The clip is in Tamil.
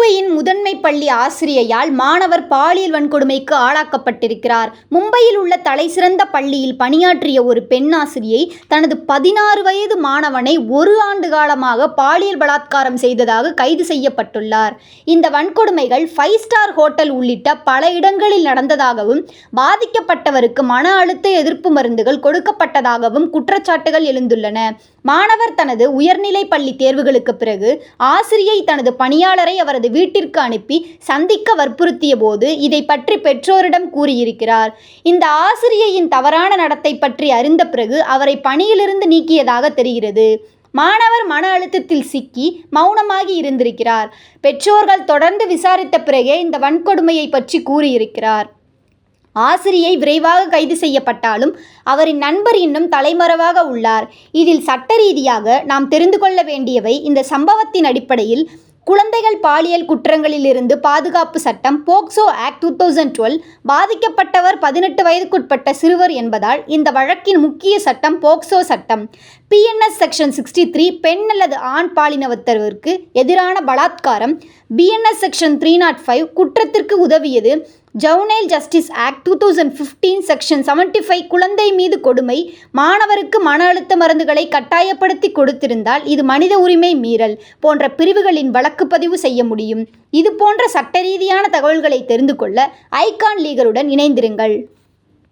மும்பையின் முதன்மை பள்ளி ஆசிரியையால் மாணவர் பாலியல் வன்கொடுமைக்கு ஆளாக்கப்பட்டிருக்கிறார். மும்பையில் உள்ள தலைசிறந்த பள்ளியில் பணியாற்றிய ஒரு பெண் ஆசிரியை தனது 16 வயது மாணவனை 1 ஆண்டு காலமாக பாலியல் பலாத்காரம் செய்ததாக கைது செய்யப்பட்டுள்ளார். இந்த வன்கொடுமைகள் 5 ஸ்டார் ஹோட்டல் உள்ளிட்ட பல இடங்களில் நடந்ததாகவும், பாதிக்கப்பட்டவருக்கு மன அழுத்த எதிர்ப்பு மருந்துகள் கொடுக்கப்பட்டதாகவும் குற்றச்சாட்டுகள் எழுந்துள்ளன. மாணவர் தனது உயர்நிலை பள்ளி தேர்வுகளுக்கு பிறகு ஆசிரியை தனது பணியாளரை அவரது வீட்டிற்கு அனுப்பி சந்திக்க வற்புறுத்திய போது இதை பற்றி பெற்றோரிடம் கூறியிருக்கிறார். இந்த ஆசிரியையின் தவறான நடத்தை பற்றி அறிந்த பிறகு அவரை பணியிலிருந்து நீக்கியதாக தெரிகிறது. மாணவர் மன அழுத்தத்தில் சிக்கி மௌனமாகி இருந்திருக்கிறார். பெற்றோர்கள் தொடர்ந்து விசாரித்த பிறகே இந்த வன்கொடுமையை பற்றி கூறியிருக்கிறார். ஆசிரியை விரைவாக கைது செய்யப்பட்டாலும் அவரின் நண்பர் இன்னும் தலைமறைவாக உள்ளார். இதில் சட்ட ரீதியாக நாம் தெரிந்து கொள்ள வேண்டியவை: இந்த சம்பவத்தின் அடிப்படையில் குழந்தைகள் பாலியல் குற்றங்களிலிருந்து பாதுகாப்பு சட்டம் போக்சோ ஆக்ட் 2012, பாதிக்கப்பட்டவர் 18 வயதுக்குட்பட்ட சிறுவர் என்பதால் இந்த வழக்கின் முக்கிய சட்டம் போக்சோ சட்டம். PNS செக்ஷன் 63 பெண் அல்லது ஆண் பாலினத்தவருக்கு எதிரான பலாத்காரம். BNS செக்ஷன் 305 குற்றத்திற்கு உதவியது. ஜவுனைல் ஜஸ்டிஸ் ஆக்ட் 2015 செக்ஷன் 75 குழந்தை மீது கொடுமை. மாணவருக்கு மன அழுத்த மருந்துகளை கட்டாயப்படுத்தி கொடுத்திருந்தால் இது மனித உரிமை மீறல் போன்ற பிரிவுகளின் வழக்கு பதிவு செய்ய முடியும். இது போன்ற சட்ட ரீதியான தகவல்களை தெரிந்து கொள்ள ஐகான் லீகலுடன் இணைந்திருங்கள்.